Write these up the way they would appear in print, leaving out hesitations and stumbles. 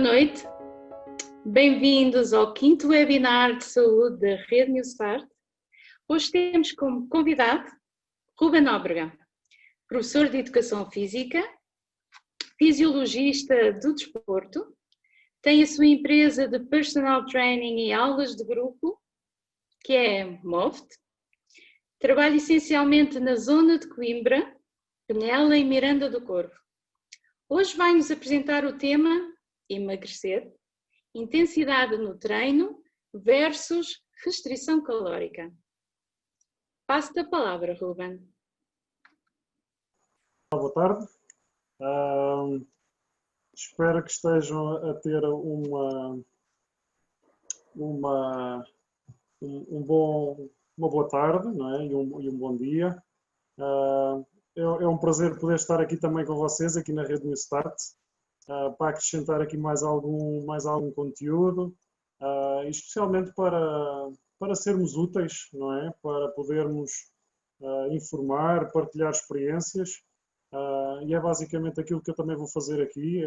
noite, bem-vindos ao 5º webinar de saúde da Rede New Start. Hoje temos como convidado Ruben Nóbrega, professor de Educação Física, fisiologista do desporto, tem a sua empresa de personal training e aulas de grupo, que é MOFT, trabalha essencialmente na zona de Coimbra, Penela e Miranda do Corvo. Hoje vai-nos apresentar o tema emagrecer, intensidade no treino versus restrição calórica. Passo-te a palavra, Ruben. Boa tarde. Espero que estejam a ter uma boa tarde, não é? e um bom dia. É um prazer poder estar aqui também com vocês, aqui na Rede New Start, para acrescentar aqui mais algum conteúdo, e especialmente para sermos úteis, não é? Para podermos informar, partilhar experiências, e é basicamente aquilo que eu também vou fazer aqui,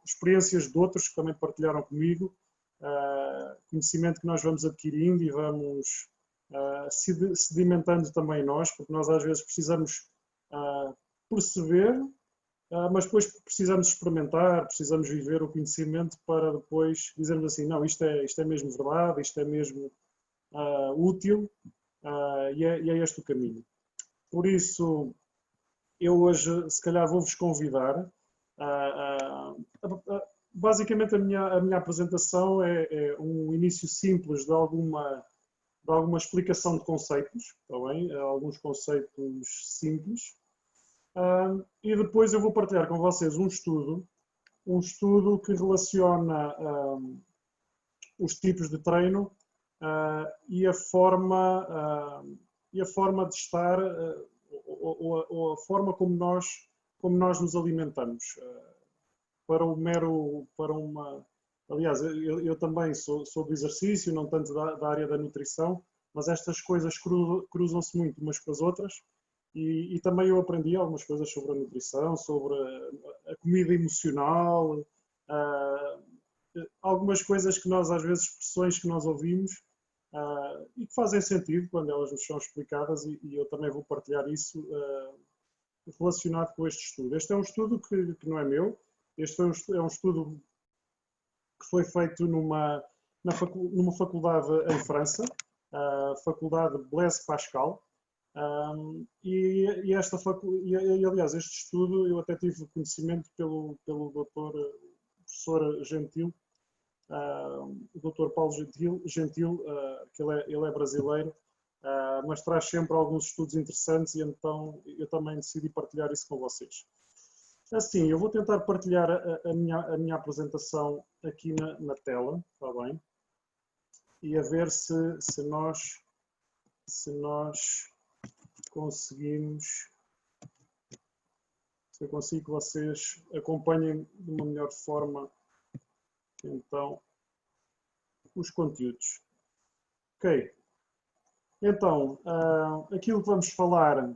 experiências de outros que também partilharam comigo, conhecimento que nós vamos adquirindo e vamos sedimentando também nós, porque nós às vezes precisamos perceber, mas depois precisamos experimentar, precisamos viver o conhecimento para depois dizermos assim, não, isto é mesmo verdade, isto é mesmo útil, e é este o caminho. Por isso, eu hoje, se calhar, vou-vos convidar. Basicamente, a minha apresentação é um início simples de alguma explicação de conceitos, está bem? Alguns conceitos simples. E depois eu vou partilhar com vocês um estudo que relaciona os tipos de treino e a forma de estar, ou a forma como nós nos alimentamos. Aliás, eu também sou do exercício, não tanto da área da nutrição, mas estas coisas cruzam-se muito umas com as outras. E também eu aprendi algumas coisas sobre a nutrição, sobre a comida emocional, algumas coisas que nós, às vezes, expressões que nós ouvimos e que fazem sentido quando elas nos são explicadas, e eu também vou partilhar isso relacionado com este estudo. Este é um estudo que não é meu, este é um estudo que foi feito numa faculdade em França, a Faculdade Blaise Pascal. Aliás, este estudo eu até tive conhecimento pelo professor Gentil, o Dr. Paulo Gentil, que ele é brasileiro, mas traz sempre alguns estudos interessantes, e então eu também decidi partilhar isso com vocês. Assim, eu vou tentar partilhar a minha apresentação aqui na tela, está bem? E a ver se nós conseguimos, se eu consigo que vocês acompanhem de uma melhor forma, então, os conteúdos. Ok. Então, aquilo que vamos falar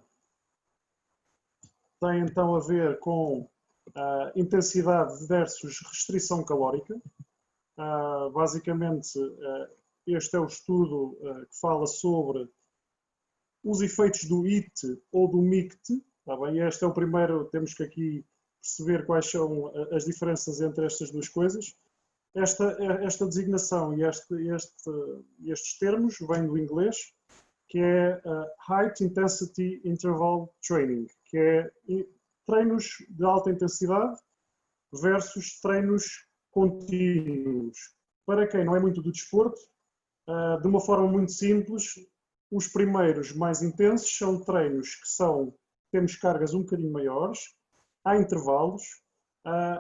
tem então a ver com intensidade versus restrição calórica. Basicamente, este é o estudo que fala sobre os efeitos do HIIT ou do MICT. Tá bem? Este é o primeiro, temos que aqui perceber quais são as diferenças entre estas duas coisas. Esta designação e estes termos vêm do inglês, que é High Intensity Interval Training, que é treinos de alta intensidade versus treinos contínuos. Para quem não é muito do desporto, de uma forma muito simples, os primeiros mais intensos são treinos que temos cargas um bocadinho maiores, há intervalos,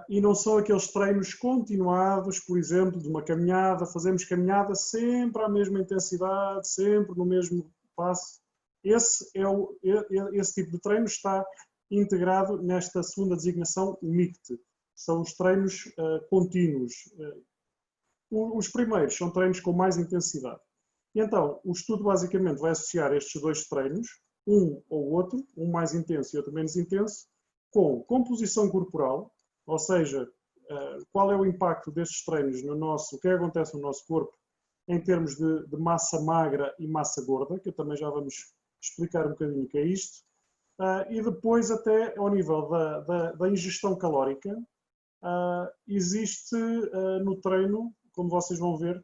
e não são aqueles treinos continuados, por exemplo, de uma caminhada, fazemos caminhada sempre à mesma intensidade, sempre no mesmo passo. Esse tipo de treino está integrado nesta segunda designação, o MICT. São os treinos contínuos. Os primeiros são treinos com mais intensidade. E então, o estudo basicamente vai associar estes dois treinos, um ou outro, um mais intenso e outro menos intenso, com composição corporal, ou seja, qual é o impacto destes treinos no nosso, o que acontece no nosso corpo em termos de massa magra e massa gorda, que também já vamos explicar um bocadinho o que é isto, e depois até ao nível da ingestão calórica, existe no treino, como vocês vão ver,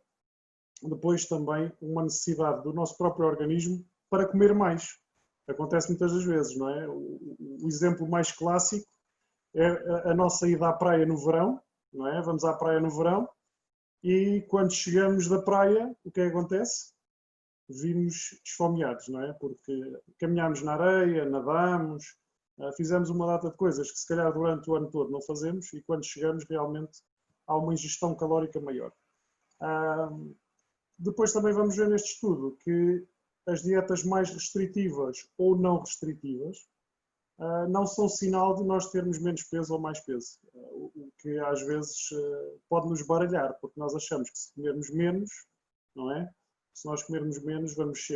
depois também uma necessidade do nosso próprio organismo para comer mais. Acontece muitas das vezes, não é? O exemplo mais clássico é a nossa ida à praia no verão, não é? Vamos à praia no verão e quando chegamos da praia, o que é que acontece? Vimos esfomeados, não é? Porque caminhámos na areia, nadamos, fizemos uma data de coisas que se calhar durante o ano todo não fazemos e quando chegamos realmente há uma ingestão calórica maior. Depois também vamos ver neste estudo que as dietas mais restritivas ou não restritivas não são sinal de nós termos menos peso ou mais peso, o que às vezes pode nos baralhar, porque nós achamos que se comermos menos, não é? Se nós comermos menos, vamos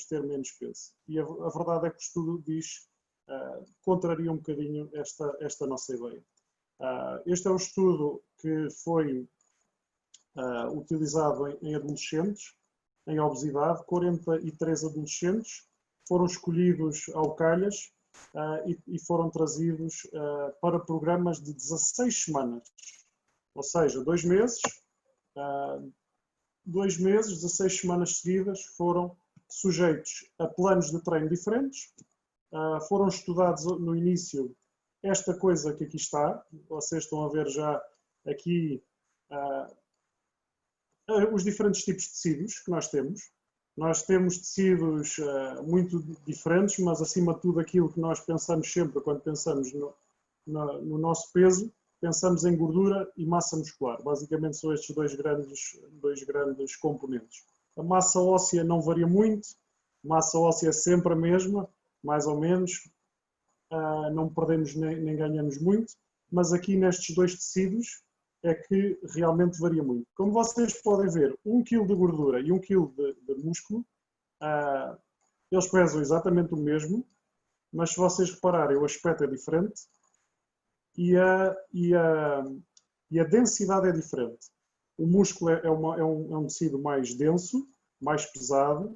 ter menos peso. E a verdade é que o estudo diz, contraria um bocadinho esta nossa ideia. Este é um estudo que foi utilizado em adolescentes, em obesidade. 43 adolescentes foram escolhidos ao calhas e foram trazidos para programas de 16 semanas, ou seja, 2 meses, 16 semanas seguidas foram sujeitos a planos de treino diferentes, foram estudados no início esta coisa que aqui está, vocês estão a ver já aqui os diferentes tipos de tecidos que nós temos. Nós temos tecidos muito diferentes, mas acima de tudo aquilo que nós pensamos sempre quando pensamos no nosso peso, pensamos em gordura e massa muscular. Basicamente são estes dois grandes componentes. A massa óssea não varia muito, a massa óssea é sempre a mesma, mais ou menos, não perdemos nem ganhamos muito, mas aqui nestes dois tecidos é que realmente varia muito. Como vocês podem ver, 1 kg de gordura e 1 kg de músculo, eles pesam exatamente o mesmo, mas se vocês repararem, o aspecto é diferente e a densidade é diferente. O músculo é um tecido mais denso, mais pesado,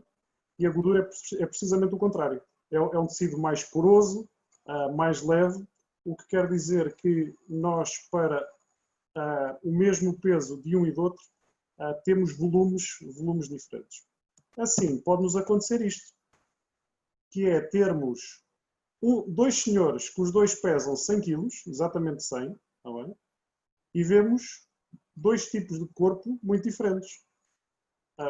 e a gordura é precisamente o contrário. É um tecido mais poroso, mais leve, o que quer dizer que nós, para o mesmo peso de um e do outro, temos volumes diferentes. Assim, pode-nos acontecer isto, que é termos dois senhores que os dois pesam 100 kg, exatamente 100, tá bem? E vemos dois tipos de corpo muito diferentes.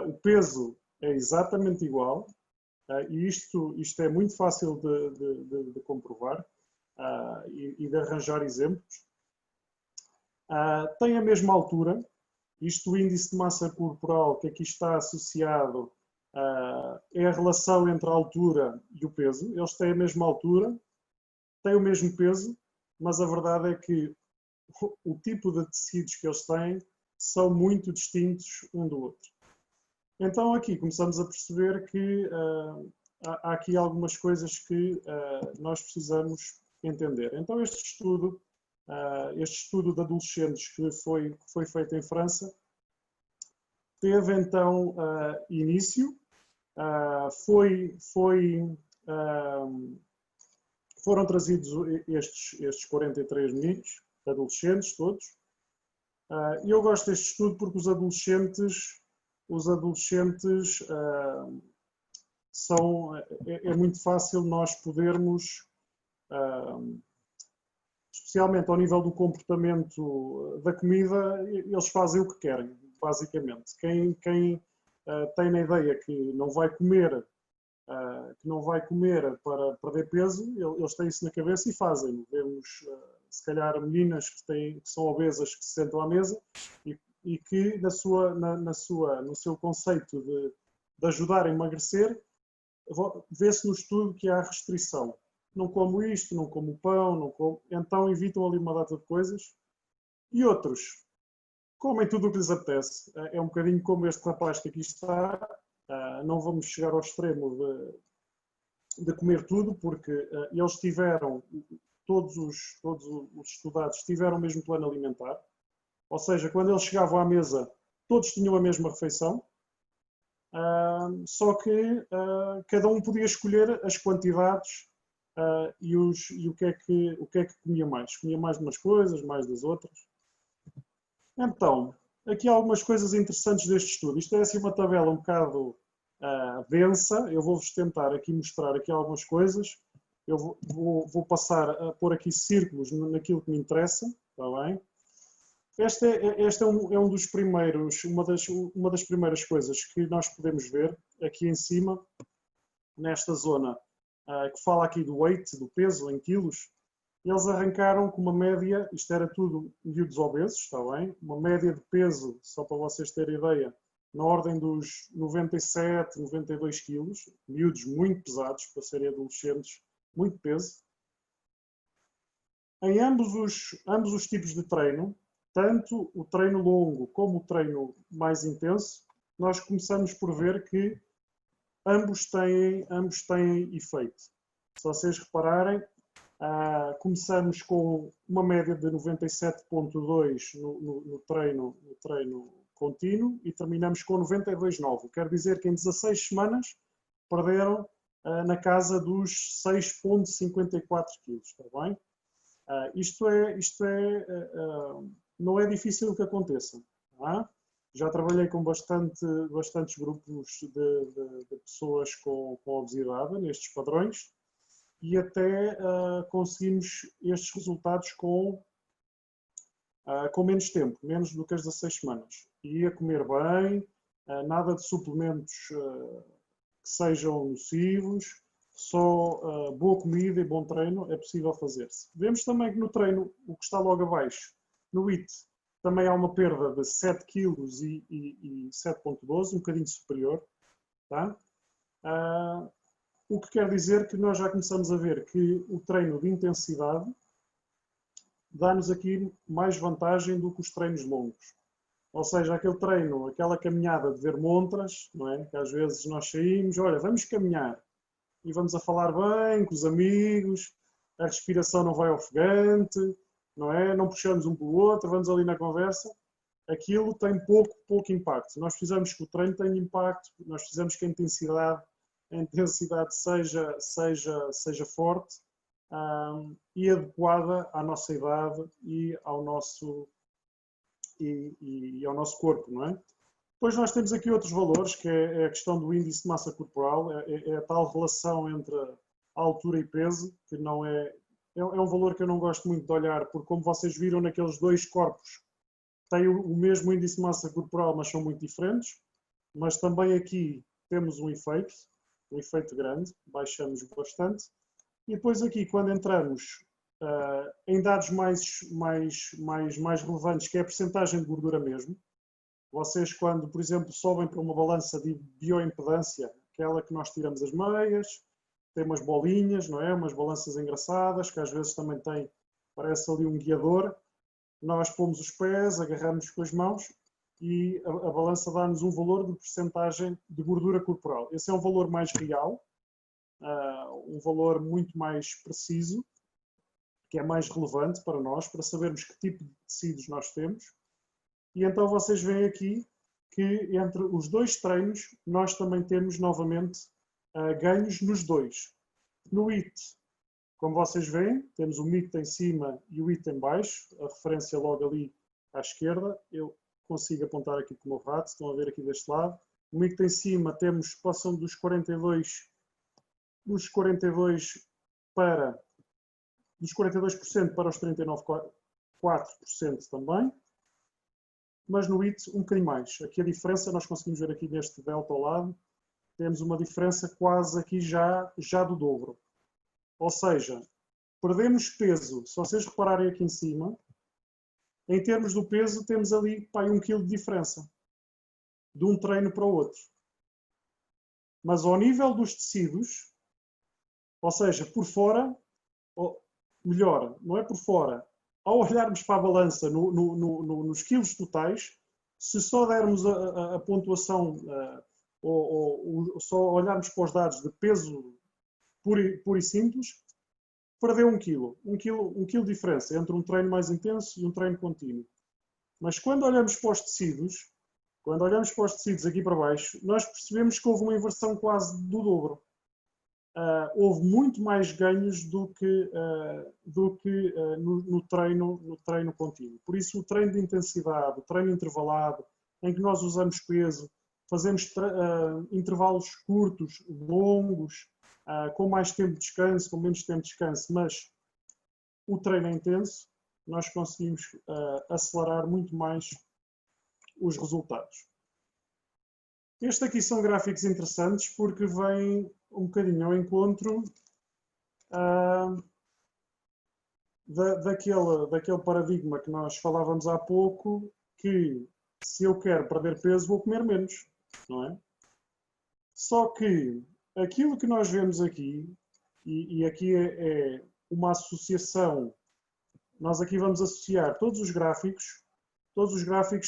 O peso é exatamente igual, e isto é muito fácil de comprovar e de arranjar exemplos. Tem a mesma altura, o índice de massa corporal que aqui está associado é a relação entre a altura e o peso. Eles têm a mesma altura, têm o mesmo peso, mas a verdade é que o tipo de tecidos que eles têm são muito distintos um do outro. Então aqui começamos a perceber que há aqui algumas coisas que nós precisamos entender. Então este estudo de adolescentes que foi feito em França teve então início, foram trazidos estes 43 meninos, adolescentes todos, e eu gosto deste estudo porque os adolescentes é muito fácil nós podermos, especialmente ao nível do comportamento da comida, eles fazem o que querem, basicamente. Quem tem na ideia que não vai comer para perder peso, eles têm isso na cabeça e fazem. Vemos, se calhar, meninas que são obesas que se sentam à mesa e que no seu conceito de ajudar a emagrecer, vê-se no estudo que há restrição. Não como isto, não como pão, então evitam ali uma data de coisas. E outros comem tudo o que lhes apetece. É um bocadinho como este rapaz que aqui está. Não vamos chegar ao extremo de comer tudo, porque eles tiveram todos os estudados tiveram o mesmo plano alimentar, ou seja, quando eles chegavam à mesa, todos tinham a mesma refeição, só que cada um podia escolher as quantidades e o que é que comia mais. Comia mais de umas coisas, mais das outras. Então, aqui há algumas coisas interessantes deste estudo. Isto é assim uma tabela um bocado densa. Eu vou-vos tentar aqui mostrar aqui algumas coisas. Eu vou passar a pôr aqui círculos naquilo que me interessa, está bem? Este é um dos primeiros, uma das primeiras coisas que nós podemos ver aqui em cima, nesta zona que fala aqui do weight, do peso em quilos. Eles arrancaram com uma média, isto era tudo miúdos obesos, está bem? Uma média de peso, só para vocês terem ideia, na ordem dos 97, 92 quilos, miúdos muito pesados, para serem adolescentes, muito peso. Em ambos os tipos de treino, tanto o treino longo como o treino mais intenso, nós começamos por ver que ambos têm efeito. Se vocês repararem, começamos com uma média de 97,2 no treino contínuo e terminamos com 92,9. Quer dizer que em 16 semanas perderam na casa dos 6,54 kg, está bem? Não é difícil que aconteça. Já trabalhei com bastantes grupos de pessoas com obesidade nestes padrões e até conseguimos estes resultados com menos tempo, menos do que as 16 semanas. E a comer bem, nada de suplementos que sejam nocivos, só boa comida e bom treino é possível fazer-se. Vemos também que no treino, o que está logo abaixo, no HIIT, também há uma perda de 7 kg e 7,12, um bocadinho superior. Tá? O que quer dizer que nós já começamos a ver que o treino de intensidade dá-nos aqui mais vantagem do que os treinos longos. Ou seja, aquele treino, aquela caminhada de ver montras, não é? Que às vezes nós saímos, olha, vamos caminhar e vamos a falar bem com os amigos, a respiração não vai ofegante, não é? Não puxamos um pelo outro, vamos ali na conversa. Aquilo tem pouco impacto. Nós precisamos que o treino tenha impacto, nós precisamos que a intensidade seja forte e adequada à nossa idade e ao nosso corpo, não é? Depois nós temos aqui outros valores, que é a questão do índice de massa corporal, é a tal relação entre a altura e peso, que não é um valor que eu não gosto muito de olhar, porque como vocês viram naqueles dois corpos, têm o mesmo índice de massa corporal, mas são muito diferentes, mas também aqui temos um efeito grande, baixamos bastante, e depois aqui quando entramos em dados mais relevantes, que é a percentagem de gordura mesmo, vocês quando, por exemplo, sobem para uma balança de bioimpedância, aquela que nós tiramos as meias, tem umas bolinhas, não é? Umas balanças engraçadas, que às vezes também parece ali um guiador, nós pomos os pés, agarramos com as mãos e a balança dá-nos um valor de percentagem de gordura corporal. Esse é um valor mais real, um valor muito mais preciso, que é mais relevante para nós, para sabermos que tipo de tecidos nós temos. E então vocês veem aqui que entre os dois treinos nós também temos novamente ganhos nos dois. No HIIT, como vocês veem, temos o MIT em cima e o HIIT em baixo, a referência logo ali à esquerda. Eu consigo apontar aqui com o meu rato, estão a ver aqui deste lado. O MIT em cima passam dos 42% para os 39,4% também. Mas no HIIT um bocadinho mais. Aqui a diferença, nós conseguimos ver aqui neste delta ao lado, temos uma diferença quase aqui já do dobro. Ou seja, perdemos peso, se vocês repararem aqui em cima, em termos do peso temos ali 1 kg de diferença, de um treino para o outro. Mas ao nível dos tecidos, ou seja, por fora, ou melhor, não é por fora, ao olharmos para a balança nos quilos totais, se só dermos a pontuação ou só olharmos para os dados de peso puro e simples, perdeu 1 kg. 1 kg de diferença entre um treino mais intenso e um treino contínuo. Mas quando olhamos para os tecidos, aqui para baixo, nós percebemos que houve uma inversão quase do dobro. Houve muito mais ganhos do que no treino contínuo. Por isso, o treino de intensidade, o treino intervalado, em que nós usamos peso, fazemos intervalos curtos, longos, com mais tempo de descanso, com menos tempo de descanso, mas o treino é intenso, nós conseguimos acelerar muito mais os resultados. Este aqui são gráficos interessantes porque vêm um bocadinho ao encontro daquele paradigma que nós falávamos há pouco, que se eu quero perder peso vou comer menos, não é? Só que aquilo que nós vemos aqui, e aqui é uma associação, nós aqui vamos associar todos os gráficos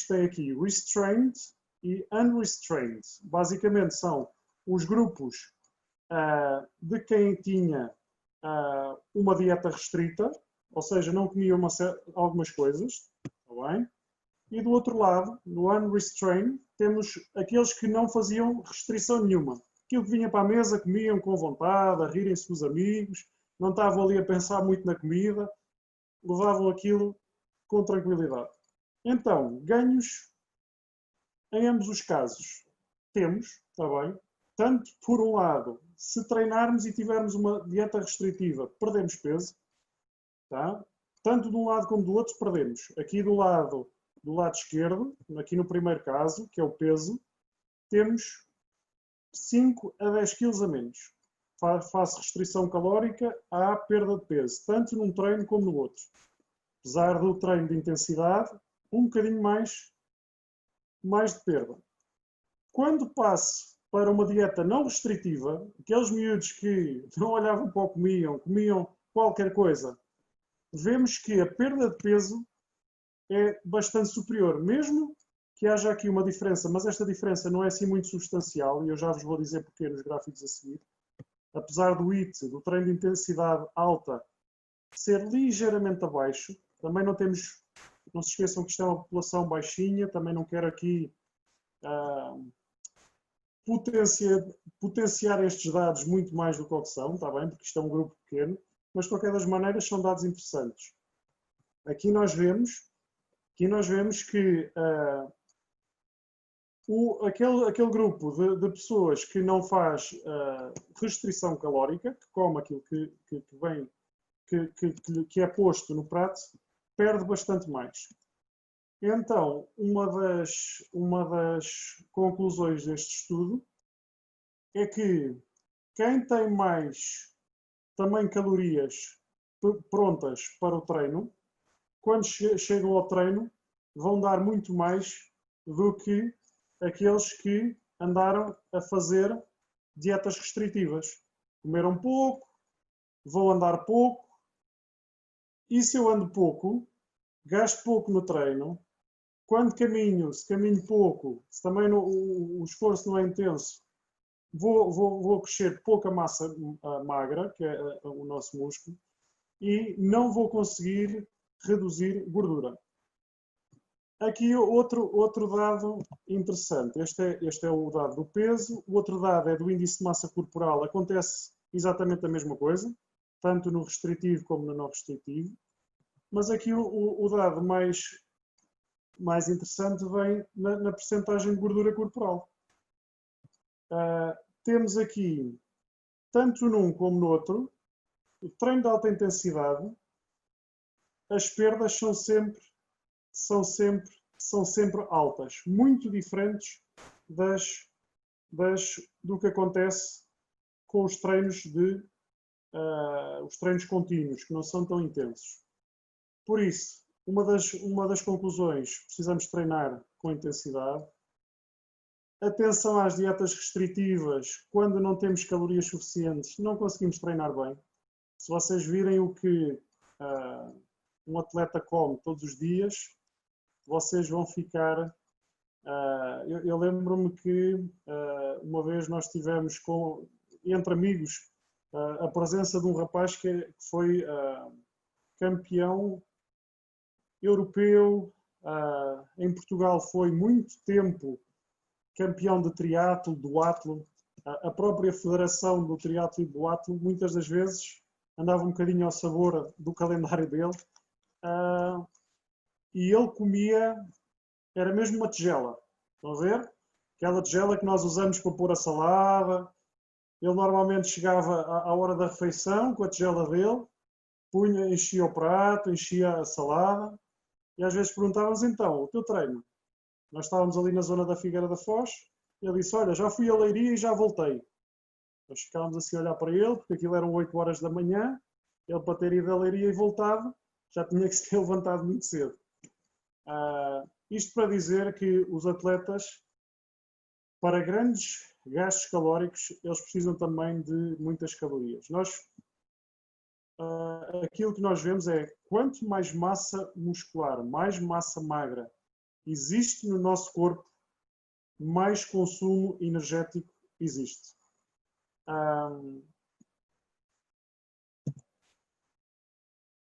têm aqui restrained e unrestrained. Basicamente são os grupos de quem tinha uma dieta restrita, ou seja, não comia algumas coisas, está bem? E do outro lado, no unrestrained, temos aqueles que não faziam restrição nenhuma. Aquilo que vinha para a mesa, comiam com vontade, a rirem-se com os amigos, não estavam ali a pensar muito na comida, levavam aquilo com tranquilidade. Então, ganhos em ambos os casos temos, está bem? Tanto por um lado, se treinarmos e tivermos uma dieta restritiva, perdemos peso, tá? Tanto de um lado como do outro, perdemos. Aqui do lado esquerdo, aqui no primeiro caso, que é o peso, temos 5 a 10 kg a menos. Face restrição calórica, há perda de peso, tanto num treino como no outro. Apesar do treino de intensidade, um bocadinho mais de perda. Quando passo para uma dieta não restritiva, aqueles miúdos que não olhavam para o que comiam qualquer coisa, vemos que a perda de peso é bastante superior, mesmo que haja aqui uma diferença, mas esta diferença não é assim muito substancial, e eu já vos vou dizer porquê nos gráficos a seguir. Apesar do IT, do treino de intensidade alta, ser ligeiramente abaixo, também não se esqueçam que isto é uma população baixinha, também não quero aqui potenciar estes dados muito mais do que são, está bem? Porque isto é um grupo pequeno, mas de qualquer das maneiras são dados interessantes. Aqui nós vemos que aquele grupo de pessoas que não faz restrição calórica, que come aquilo que é posto no prato, perde bastante mais. Então, uma das conclusões deste estudo é que quem tem mais também calorias prontas para o treino, quando chegam ao treino, vão dar muito mais do que aqueles que andaram a fazer dietas restritivas. Comeram pouco, vão andar pouco, e se eu ando pouco, gasto pouco no treino, quando se caminho pouco, se também o esforço não é intenso, vou crescer pouca massa magra, que é o nosso músculo, e não vou conseguir reduzir gordura. Aqui outro dado interessante. Este é o dado do peso. O outro dado é do índice de massa corporal. Acontece exatamente a mesma coisa, tanto no restritivo como no não restritivo. Mas aqui o dado mais interessante vem na percentagem de gordura corporal. Temos aqui, tanto num como no outro, o treino de alta intensidade, as perdas são sempre altas, muito diferentes do que acontece com os treinos os treinos contínuos, que não são tão intensos. Por isso, uma das conclusões, precisamos treinar com intensidade. Atenção às dietas restritivas, quando não temos calorias suficientes, não conseguimos treinar bem. Se vocês virem o que um atleta come todos os dias, vocês vão ficar... eu lembro-me que uma vez nós estivemos entre amigos a presença de um rapaz que foi campeão europeu, em Portugal foi muito tempo campeão de triatlo, duatlo. A própria Federação do Triatlo e do Duatlo muitas das vezes andava um bocadinho ao sabor do calendário dele, e ele comia, era mesmo uma tigela, estão a ver? Aquela tigela que nós usamos para pôr a salada. Ele normalmente chegava à hora da refeição com a tigela dele, punha, enchia o prato, enchia a salada, e às vezes perguntávamos, então, o teu treino? Nós estávamos ali na zona da Figueira da Foz, e ele disse, olha, já fui a Leiria e já voltei. Nós ficávamos assim a olhar para ele, porque aquilo eram 8 horas da manhã, ele para ter ido a Leiria e voltado, já tinha que se ter levantado muito cedo. Isto para dizer que os atletas, para grandes gastos calóricos, eles precisam também de muitas calorias. Aquilo que nós vemos é, quanto mais massa muscular, mais massa magra existe no nosso corpo, mais consumo energético existe.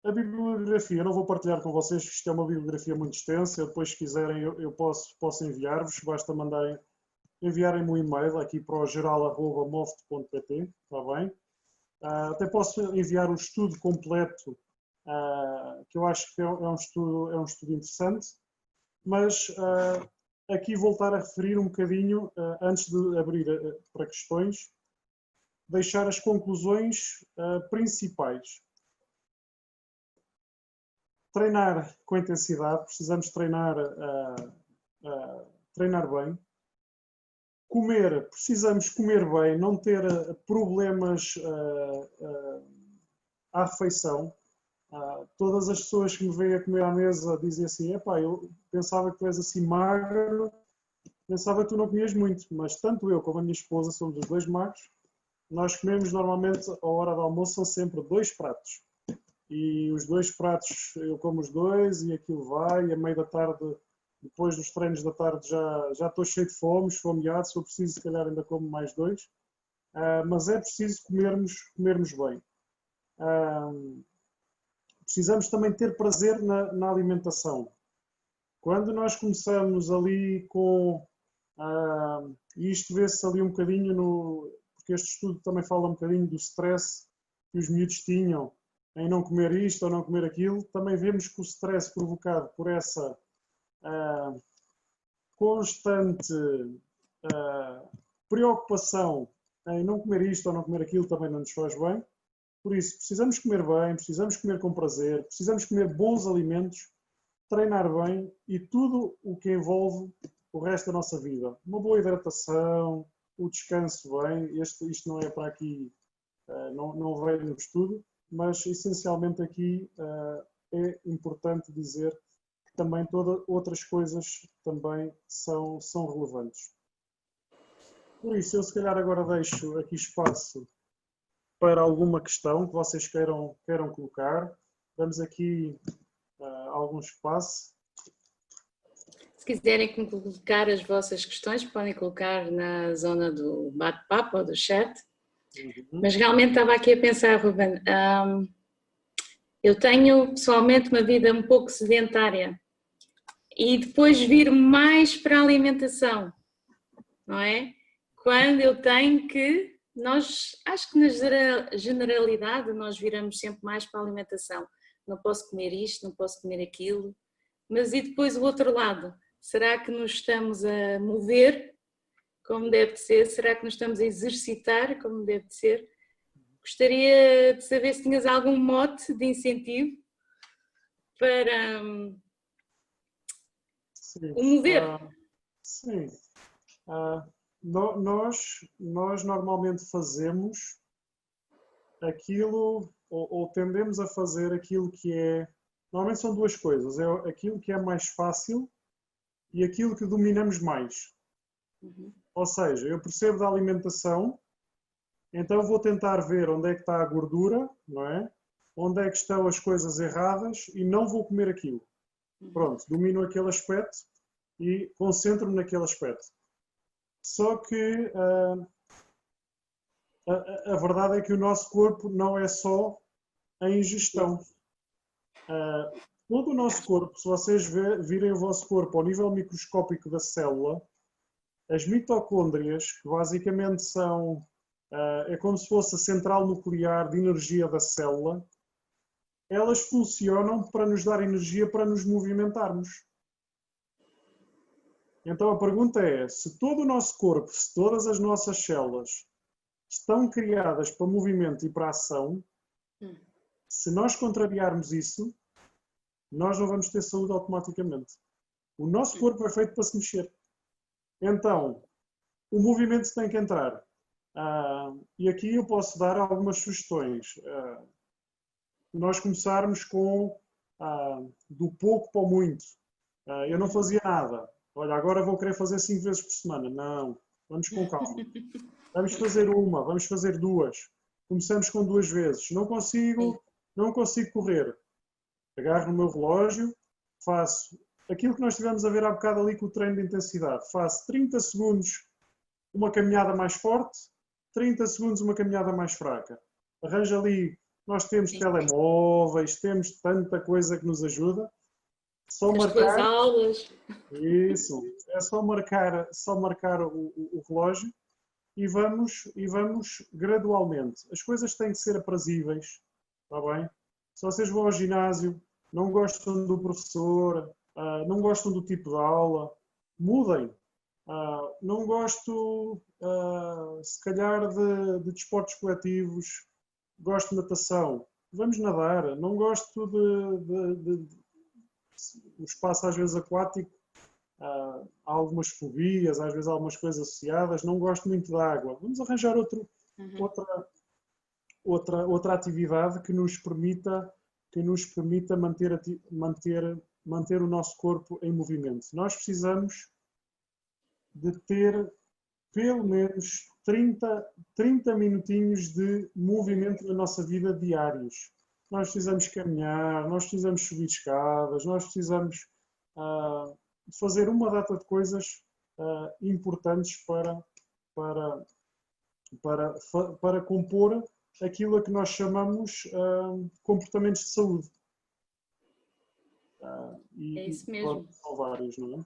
A bibliografia, eu não vou partilhar com vocês, isto é uma bibliografia muito extensa, depois se quiserem eu posso enviar-vos, basta enviarem-me um e-mail aqui para o geral@moft.pt, está bem? Até posso enviar o estudo completo, que eu acho que é um estudo interessante, mas aqui voltar a referir um bocadinho, antes de abrir para questões, deixar as conclusões principais. Treinar com intensidade, precisamos treinar bem. Comer, precisamos comer bem, não ter problemas à refeição. Todas as pessoas que me veem a comer à mesa dizem assim, epá, eu pensava que tu és assim magro, pensava que tu não comias muito, mas tanto eu como a minha esposa somos os dois magros. Nós comemos normalmente, à hora do almoço, são sempre 2 pratos. E os 2 pratos, eu como os 2 e aquilo vai, e a meio da tarde, depois dos treinos da tarde, já estou cheio de fome, esfomeado, se eu preciso, se calhar ainda como mais 2. Mas é preciso comermos bem. Precisamos também ter prazer na alimentação. Quando nós começamos ali com... e isto vê-se ali um bocadinho, porque este estudo também fala um bocadinho do stress que os miúdos tinham em não comer isto ou não comer aquilo. Também vemos que o stress provocado por essa constante preocupação em não comer isto ou não comer aquilo também não nos faz bem. Por isso, precisamos comer bem, precisamos comer com prazer, precisamos comer bons alimentos, treinar bem e tudo o que envolve o resto da nossa vida. Uma boa hidratação, o descanso bem, isto não é para aqui, não veio no estudo, mas essencialmente aqui é importante dizer que também outras coisas também são relevantes. Por isso, eu se calhar agora deixo aqui espaço para alguma questão que vocês queiram colocar. Damos aqui algum espaço. Se quiserem colocar as vossas questões, podem colocar na zona do bate-papo ou do chat. Mas realmente estava aqui a pensar, Ruben, eu tenho pessoalmente uma vida um pouco sedentária e depois vir mais para a alimentação, não é? Quando eu tenho que... acho que na generalidade nós viramos sempre mais para a alimentação. Não posso comer isto, não posso comer aquilo. Mas e depois o outro lado? Será que nos estamos a mover como deve de ser? Será que nos estamos a exercitar como deve de ser? Gostaria de saber se tinhas algum mote de incentivo para o mover. Sim. Nós normalmente fazemos aquilo, ou tendemos a fazer aquilo que é... Normalmente são 2 coisas. É aquilo que é mais fácil e aquilo que dominamos mais. Ou seja, eu percebo da alimentação, então vou tentar ver onde é que está a gordura, não é? Onde é que estão as coisas erradas e não vou comer aquilo. Pronto, domino aquele aspecto e concentro-me naquele aspecto. Só que a verdade é que o nosso corpo não é só a ingestão. Todo o nosso corpo, se vocês virem o vosso corpo ao nível microscópico da célula, as mitocôndrias, que basicamente são, é como se fosse a central nuclear de energia da célula, elas funcionam para nos dar energia para nos movimentarmos. Então a pergunta é, se todo o nosso corpo, se todas as nossas células estão criadas para movimento e para ação, se nós contrariarmos isso, nós não vamos ter saúde automaticamente. O nosso corpo é feito para se mexer. Então, o movimento tem que entrar. E aqui eu posso dar algumas sugestões. Nós começarmos com do pouco para o muito. Eu não fazia nada. Olha, agora vou querer fazer 5 vezes por semana. Não, vamos com calma. Vamos fazer uma, vamos fazer 2. Começamos com 2 vezes. Não consigo correr. Agarro no meu relógio, faço aquilo que nós estivemos a ver há bocado ali com o treino de intensidade. Faço 30 segundos uma caminhada mais forte, 30 segundos uma caminhada mais fraca. Arranja ali, nós temos telemóveis, temos tanta coisa que nos ajuda. Só as marcar. tuas aulas. Isso, é só marcar o relógio e vamos gradualmente. As coisas têm que ser aprazíveis, está bem? Se vocês vão ao ginásio, não gostam do professor, não gostam do tipo de aula, mudem. Não gosto, se calhar, de desportos coletivos, gosto de natação, vamos nadar. Não gosto de o espaço às vezes aquático, há algumas fobias, às vezes há algumas coisas associadas, não gosto muito da água. Vamos arranjar outra atividade que nos permita manter o nosso corpo em movimento. Nós precisamos de ter pelo menos 30 minutinhos de movimento na nossa vida diários. Nós precisamos caminhar, nós precisamos subir escadas, nós precisamos fazer uma data de coisas importantes para compor aquilo a que nós chamamos comportamentos de saúde. É isso mesmo. São vários, não é?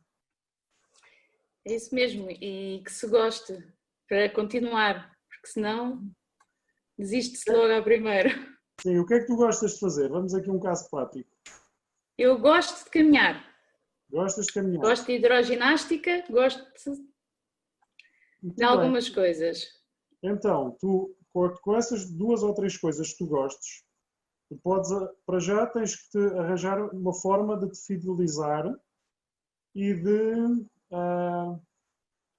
É isso mesmo, e que se goste para continuar, porque senão desiste-se logo à primeira. Sim, o que é que tu gostas de fazer? Vamos aqui a um caso prático. Eu gosto de caminhar. Gostas de caminhar? Gosto de hidroginástica, gosto de algumas coisas. Então, tu, com essas 2 ou 3 coisas que tu gostes, tu podes, para já tens que te arranjar uma forma de te fidelizar e de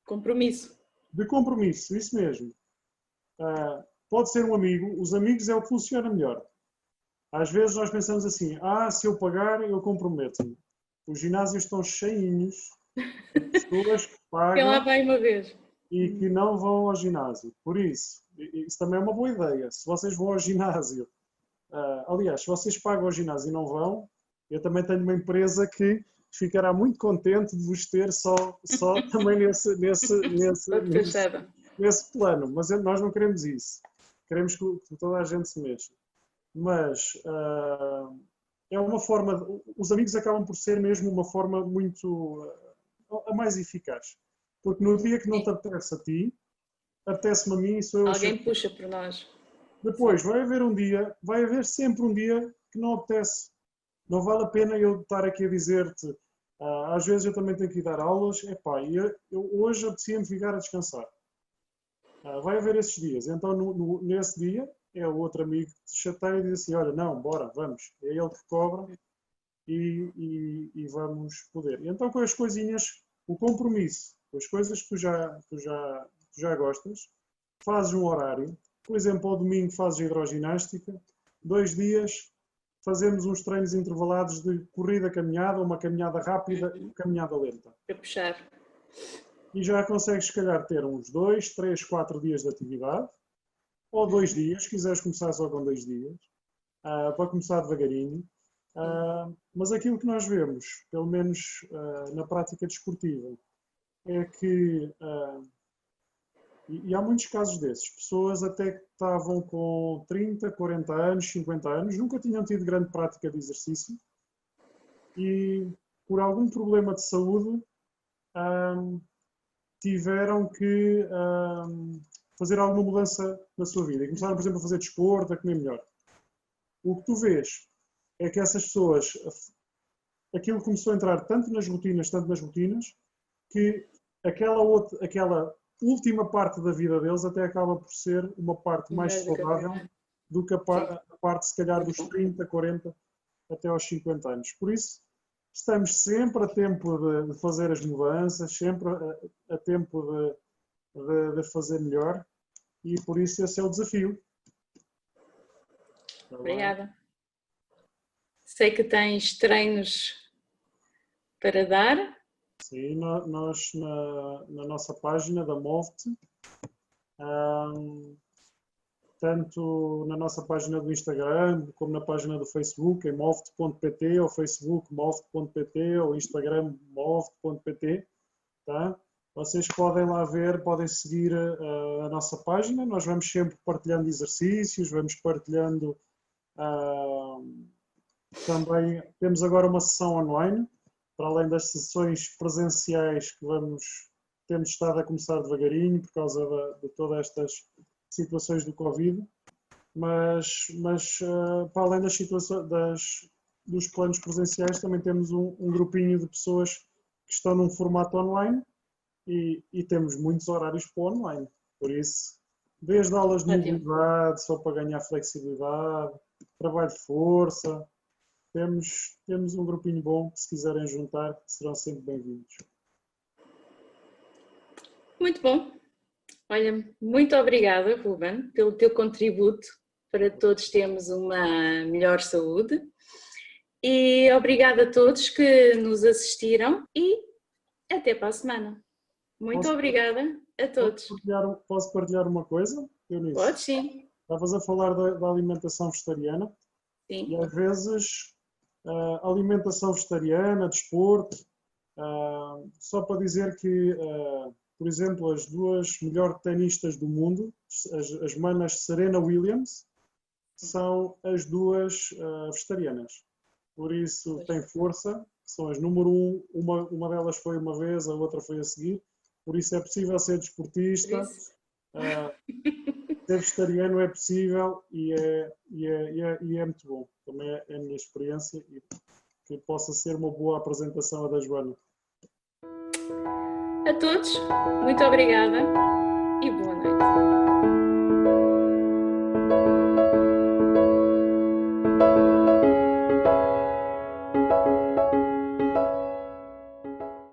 compromisso. De compromisso, isso mesmo. Pode ser um amigo, os amigos é o que funciona melhor. Às vezes nós pensamos assim, se eu pagar, eu comprometo-me. Os ginásios estão cheinhos de pessoas que pagam lá vai uma vez. E que não vão ao ginásio. Por isso também é uma boa ideia. Se vocês vão ao ginásio, aliás, se vocês pagam ao ginásio e não vão, eu também tenho uma empresa que ficará muito contente de vos ter só também nesse plano. Mas nós não queremos isso. Queremos que toda a gente se mexa. Mas é uma forma... Os amigos acabam por ser mesmo uma forma muito... a mais eficaz. Porque no dia que não te apetece a ti, apetece-me a mim e sou eu. Alguém puxa por nós. Depois, vai haver sempre um dia que não apetece. Não vale a pena eu estar aqui a dizer-te, às vezes eu também tenho que ir dar aulas, eu hoje apetecia-me ficar a descansar. Vai haver esses dias. Então, nesse dia, é o outro amigo que te chateia e diz assim, olha, não, bora, vamos. É ele que cobra e vamos poder. E então, com as coisinhas, o compromisso, com as coisas que tu já gostas, fazes um horário. Por exemplo, ao domingo fazes hidroginástica, 2 dias fazemos uns treinos intervalados de corrida-caminhada, uma caminhada rápida e caminhada lenta. Para puxar. E já consegues, se calhar, ter uns 2, 3, 4 dias de atividade, ou 2 dias, se quiseres começar só com 2 dias, para começar devagarinho. Mas aquilo que nós vemos, pelo menos na prática desportiva, é que E há muitos casos desses. Pessoas até que estavam com 30, 40 anos, 50 anos, nunca tinham tido grande prática de exercício e, por algum problema de saúde, tiveram que fazer alguma mudança na sua vida. E começaram, por exemplo, a fazer desporto, a comer melhor. O que tu vês é que essas pessoas, aquilo começou a entrar tanto nas rotinas, que aquela última parte da vida deles até acaba por ser uma parte mais saudável do que a parte, se calhar, dos 30, 40 até aos 50 anos. Por isso, estamos sempre a tempo de fazer as mudanças, sempre a tempo de fazer melhor e por isso esse é o desafio. Obrigada. Sei que tens treinos para dar. Sim, nós na nossa página da Moft, tanto na nossa página do Instagram, como na página do Facebook, em moft.pt, ou Facebook moft.pt, ou Instagram moft.pt, tá? Vocês podem lá ver, podem seguir a nossa página, nós vamos sempre partilhando exercícios, vamos partilhando, também temos agora uma sessão online, para além das sessões presenciais que temos estado a começar devagarinho por causa de todas estas situações do Covid, mas para além das situações dos planos presenciais também temos um grupinho de pessoas que estão num formato online e temos muitos horários para o online, por isso desde aulas de mobilidade só para ganhar flexibilidade, trabalho de força, temos um grupinho bom que se quiserem juntar serão sempre bem-vindos. Muito bom. Olha, muito obrigada, Ruben, pelo teu contributo para todos termos uma melhor saúde. E obrigada a todos que nos assistiram e até para a semana. Muito obrigada a todos. Posso partilhar uma coisa, Eunice? Pode, sim. Estavas a falar da alimentação vegetariana. Sim. E às vezes alimentação vegetariana, desporto, só para dizer que por exemplo, as duas melhores tenistas do mundo, as manas Serena Williams, são as duas vegetarianas. Por isso, tem força, são as número 1, uma delas foi uma vez, a outra foi a seguir. Por isso é possível ser desportista, ser vegetariano é possível e é muito bom. Também é a minha experiência e que possa ser uma boa apresentação a da Joana. A todos, muito obrigada e boa noite.